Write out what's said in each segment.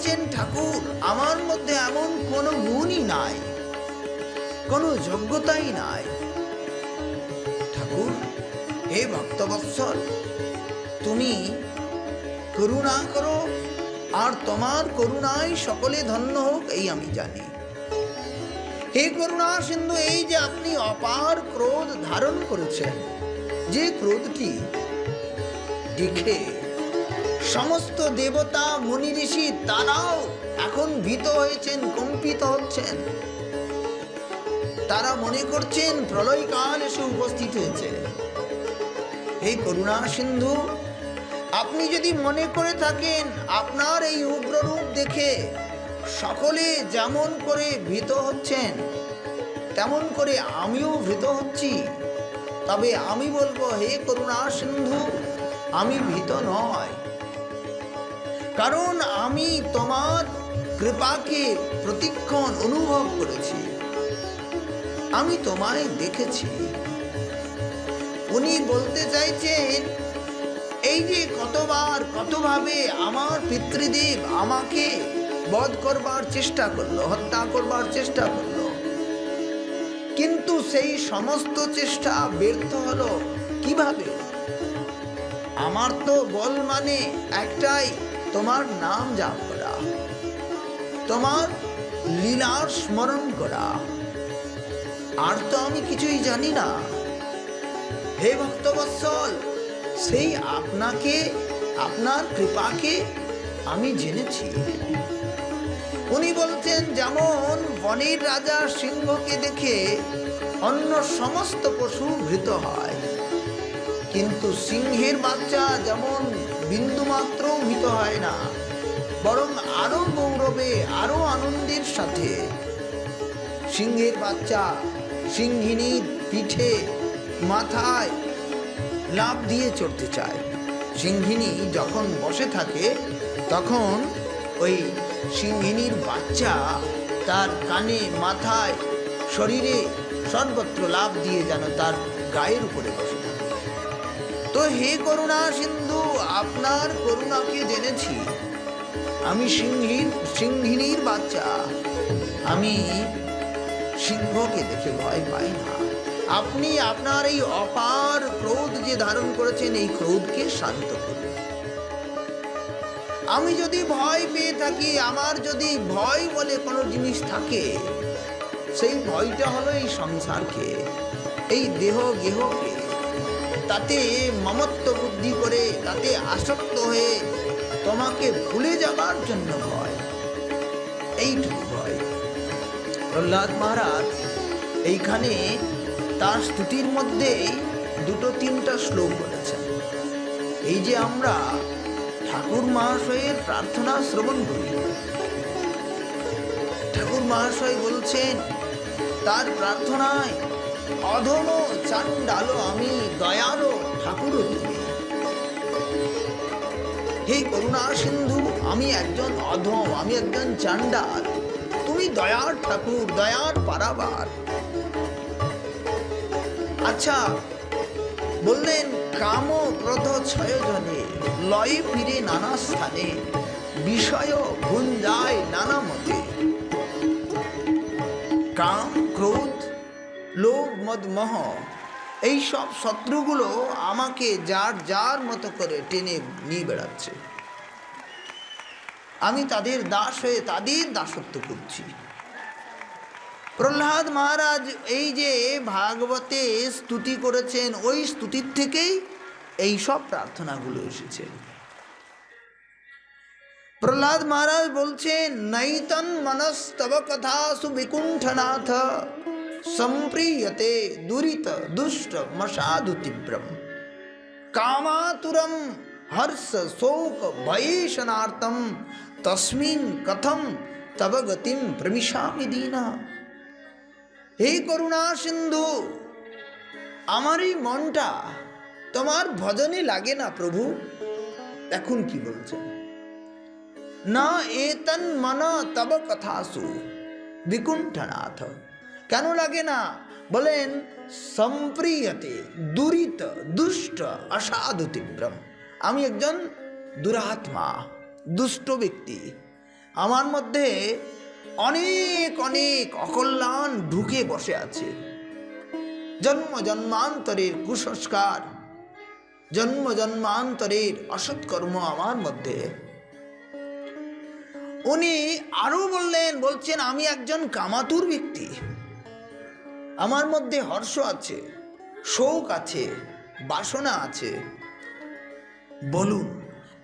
বলছেন, ঠাকুর আমার মধ্যে এমন কোনো গুণই নাই, কোনো যোগ্যতাই নাই। ঠাকুর, হে ভক্তবৎসল, তুমি করুণা করো, আর তোমার করুণায় সকলে ধন্য হোক, এই আমি জানি। হে করুণা সিন্ধু, এই যে আপনি অপার ক্রোধ ধারণ করেছেন, যে ক্রোধটি দেখে সমস্ত দেবতা মুনি ঋষি তারাও এখন ভীত হয়েছেন, কম্পিত হচ্ছেন। তারা মনে করছেন প্রলয়কাল এসে উপস্থিত হয়েছে। হে করুণা সিন্ধু, আপনি যদি মনে করে থাকেন আপনার এই উগ্ররূপ দেখে সকলে যেমন করে ভীত হচ্ছেন, তেমন করে আমিও ভীত হচ্ছি, তবে আমি বলবো, হে করুণা সিন্ধু, আমি ভীত নয়। কারণ আমি তোমার কৃপাকে প্রতিক্ষণ অনুভব করেছি, আমি তোমায় দেখেছি। উনি বলতে চাইছেন, এই যে কতবার কতভাবে আমার পিতৃদেব আমাকে বধ করবার চেষ্টা করলো, হত্যা করবার চেষ্টা করলো, কিন্তু সেই সমস্ত চেষ্টা ব্যর্থ হলো। কিভাবে? আমার তো বল মানে একটাই, তোমার নাম জপ করা, তোমার লীলার স্মরণ করা, আর তো আমি কিছুই জানি না। হে ভক্তবৎসল, সেই আপনাকে, আপনার কৃপাকে আমি জেনেছি। উনি বলছেন, যেমন বনের রাজা সিংহকে দেখে অন্য সমস্ত পশু ভীত হয়, কিন্তু সিংহের বাচ্চা যেমন বিন্দুমাত্র ভীত হয় না, বরং আরো গৌরবে, আরো আনন্দের সাথে সিংহের বাচ্চা সিংহিনীর পিঠে মাথায় লাফ দিয়ে চড়তে চায়। সিংহিনী যখন বসে থাকে তখন ওই সিংহিনীর বাচ্চা তার কানে, মাথায়, শরীরে সর্বত্র লাফ দিয়ে যেন তার গায়ের উপরে বসে থাকে। তো হে করুণা সিন্ধু, আপনার করুণাকে জেনেছি। আমি সিংহিনীর বাচ্চা, আমি সিংহকে দেখে ভয় পাই না। আপনি আপনার এই অপার ক্রোধ যে ধারণ করেছেন, এই ক্রোধকে শান্ত করুন। আমি যদি ভয় পেয়ে থাকি, আমার যদি ভয় বলে কোনো জিনিস থাকে, সেই ভয়টা হলো এই সংসারকে, এই দেহ গেহকে, তাতে মমত্ব বুদ্ধি করে, তাতে আসক্ত হয়ে তোমাকে ভুলে যাবার জন্য ভয়, এইটুকু ভয়। প্রহ্লাদ মহারাজ এইখানে তার স্তুতির মধ্যেই দুটো তিনটা শ্লোক বলেছেন। এই যে আমরা ঠাকুর মহাশয়ের প্রার্থনা শ্রবণ করি, ঠাকুর মহাশয় বলছেন তার প্রার্থনায়, অধম চাণ্ডালো আমি, দয়ালো ঠাকুর তুমি। হে করুণা সিন্ধু, আমি একজন অধম, আমি একজন চাণ্ডাল, তুমি দয়ার ঠাকুর, দয়ার পারাবার। আচ্ছা, বললেন, কাম ক্রোধ ছয় জনে, লয়ে ফিরে নানা স্থানে, বিষয় ভুঞ্জায় নানা মতে। কাম, ক্রোধ, লোভ, মদ, মোহ, এই সব শত্রুগুলো আমাকে যার যার মতো করে টেনে নিয়ে বেড়াচ্ছে। আমি তাদের দাস হয়ে তাদের দাসত্ব করছি। প্রহ্লাদ মহারাজ এই যে ভাগবতে স্তুতি করেছেন, ওই স্তুতির থেকেই এই সব প্রার্থনাগুলো এসেছে। প্রহ্লাদ মহারাজ বলছেন, নৈতন মনস্তব কথা সুবিকুণ্ঠনাথ, সম্প্রিয়তে দুরিত দুষ্ট মশাদু তীব্রম, কামাতুরম হর্ষ শোক ভয়েশনার্তম, তস্মিন কথম তব গতিম প্রবিশামি দীনা। হে করুণা সিন্ধু, আমার এই মনটা তোমার ভজনে লাগে না প্রভু। এখন কি বলছেন, না এতন মন তব কথাসু বিকুণ্ঠনাথ। কেন লাগে না? বলেন, সম্প্রিয়তে দুরিত দুষ্ট অসাধু তীব্রম, আমি একজন দুরাত্মা, দুষ্ট ব্যক্তি, আমার মধ্যে অনেক অনেক অকল্যাণ ঢুকে বসে আছে। জন্ম জন্মান্তরের কুসংস্কার, জন্ম জন্মান্তরের অসৎকর্ম আমার মধ্যে। উনি আরো বলছেন আমি একজন কামাতুর ব্যক্তি, আমার মধ্যে হর্ষ আছে, শোক আছে, বাসনা আছে। বলুন,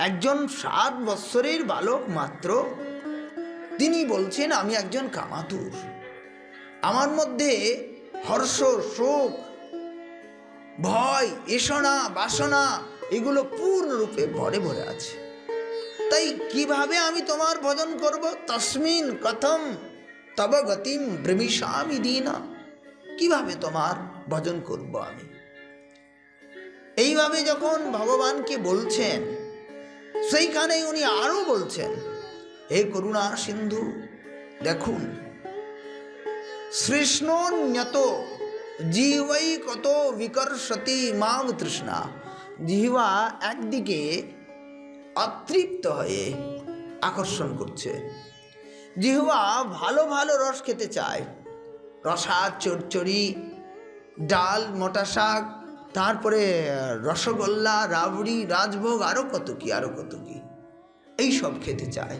একজন 7 বৎসরের বালক মাত্র তিনি বলছেন আমি একজন কামাতুর, আমার মধ্যে হর্ষ, শোক, ভয়, এষণা, বাসনা এগুলো পূর্ণরূপে ভরে ভরে আছে। তাই কিভাবে আমি তোমার ভজন করব? তস্মিন কথম তব গতিম ব্রমিষ্যামি দীনা, কিভাবে তোমার ভজন করব আমি? এইভাবে যখন ভগবানকে বলছেন, সেইখানে উনি আরো বলছেন, হে করুণা সিন্ধু, দেখুন সৃষ্ণোন্যত জিহ্বাই কত বিকর্ষতি মাম তৃষ্ণা। জিহ্বা একদিকে অতৃপ্ত হয়ে আকর্ষণ করছে, জিহ্বা ভালো ভালো রস খেতে চায়, রসাদ, চচ্চড়ি, ডাল, মোটা শাক, তারপরে রসগোল্লা, রাবড়ি, রাজভোগ, আরো কত কি এইসব খেতে চায়।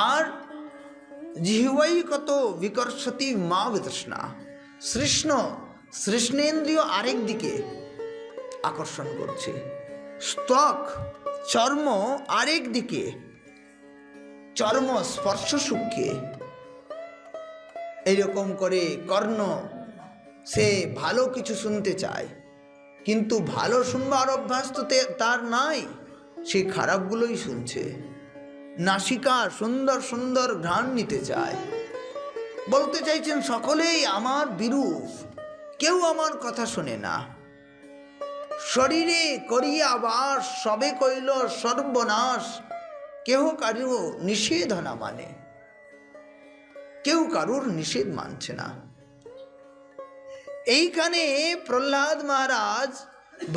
আর জিহ্বাই কত বিকর্ষতি মা তৃষ্ণা, সৃষ্ণেন্দ্রিয় আরেক দিকে আকর্ষণ করছে, ত্বক, চর্ম আরেক দিকে, চর্ম স্পর্শ সুখকে। এইরকম করে কর্ণ, সে ভালো কিছু শুনতে চায়, কিন্তু ভালো শুনবার অভ্যাস তো তার নাই, সে খারাপগুলোই শুনছে। নাসিকা সুন্দর সুন্দর ঘ্রাণ নিতে চায়। বলতে চাইছেন সকলেই আমার বিরূপ, কেউ আমার কথা শোনে না। শরীরে করিয়া বাস, সবে কইল সর্বনাশ, কেহ কারু নিষেধ না মানে, কেউ কারুর নিষেধ মানছে না। এইখানে প্রহ্লাদ মহারাজ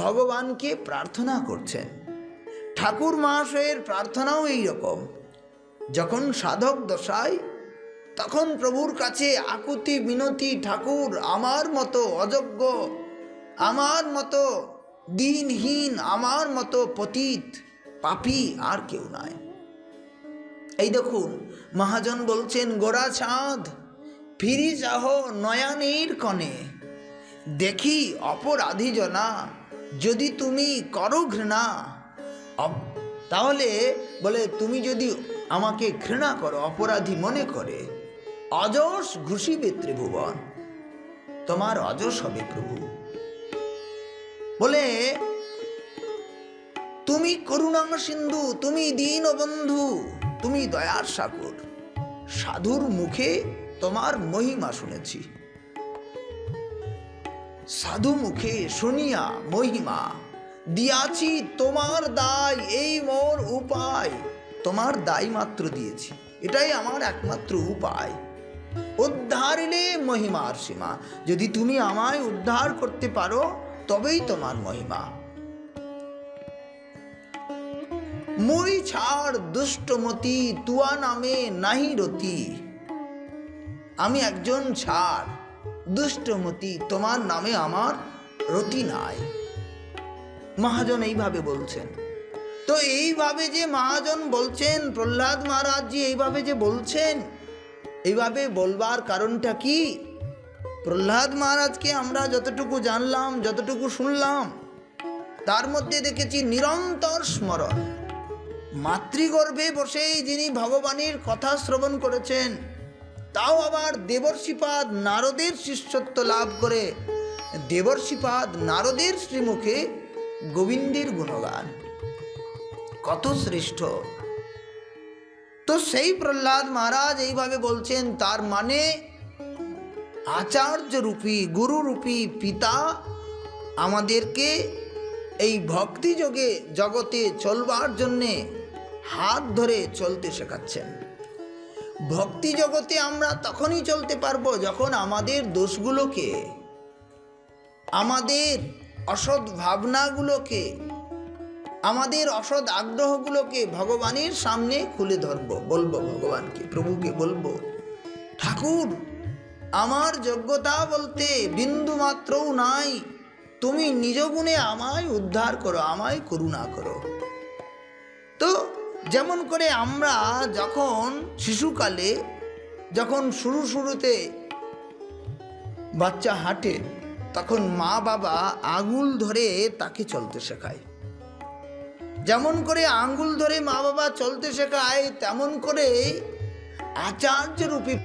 ভগবানকে প্রার্থনা করছেন। ঠাকুর মহাশয়ের প্রার্থনাও এইরকম, যখন সাধক দশায় তখন প্রভুর কাছে আকুতি মিনতি, ঠাকুর আমার মতো অযোগ্য, আমার মতো দিনহীন, আমার মতো পতিত পাপী আর কেউ নাই। এই দেখুন মহাজন বলছেন, গোরা চাঁদ ফিরি যাহ নয়নের কনে, দেখি অপরাধী জনা যদি তুমি করো ঘৃণা। তাহলে বলে তুমি যদি আমাকে ঘৃণা করো, অপরাধী মনে করে, অযশ ঘুষিবে ত্রিভুবন, তোমার অযশ হবে প্রভু। বলে তুমি করুণা সিন্ধু, তুমি দীনবন্ধু, তুমি দয়ার সাগর, সাধুর মুখে তোমার মহিমা শুনেছি, সাধু মুখে শুনিয়া মহিমা দিয়াছি তোমার দায়, এই মোর উপায়, তোমার দায় মাত্র দিয়েছি, এটাই আমার একমাত্র উপায়। উদ্ধারিলে মহিমার সীমা, যদি তুমি আমায় উদ্ধার করতে পারো তবেই তোমার মহিমা। মুই ছাড় দুষ্টমতি, তুয়া নামে নাহি রতি, আমি একজন ছাড়, দুষ্টমতি, তোমার নামে আমার রতি নাই। মহাজন এইভাবে বলছেন। তো এইভাবে যে মহাজন বলছেন, প্রহ্লাদ মহারাজজি এইভাবে যে বলছেন, এইভাবে বলবার কারণটা কি? প্রহ্লাদ মহারাজকে আমরা যতটুকু জানলাম, যতটুকু শুনলাম, তার মধ্যে দেখেছি নিরন্তর স্মরণ। মাতৃগর্ভে বসেই যিনি ভগবানের কথা শ্রবণ করেছেন, তাও আবার দেবর্ষিপাদ নারদের শিষ্যত্ব লাভ করে দেবর্ষিপাদ নারদের শ্রীমুখে গোবিন্দের গুণগান, কত শ্রেষ্ঠ। তো সেই প্রহ্লাদ মহারাজ এইভাবে বলছেন, তার মানে আচার্য রূপী, গুরু রূপী পিতা আমাদেরকে এই ভক্তি যোগে জগতে চলবার জন্যে হাত ধরে চলতে শেখাচ্ছেন। ভক্তি জগতে আমরা তখনই চলতে পারবো যখন আমাদের দোষগুলোকে, আমাদের অসৎ ভাবনাগুলোকে আমাদের অসৎ আগ্রহগুলোকে ভগবানের সামনে খুলে ধরবো, বলবো ভগবানকে, প্রভুকে বলবো, ঠাকুর আমার যোগ্যতা বলতে বিন্দু মাত্রও নাই, তুমি নিজ গুণে আমায় উদ্ধার করো, আমায় করুণা করো। তো যেমন করে আমরা যখন শিশুকালে, যখন শুরুতে বাচ্চা হাঁটে, তখন মা বাবা আঙুল ধরে তাকে চলতে শেখায়। যেমন করে আঙ্গুল ধরে মা বাবা চলতে শেখায়, তেমন করে আচার্য রূপী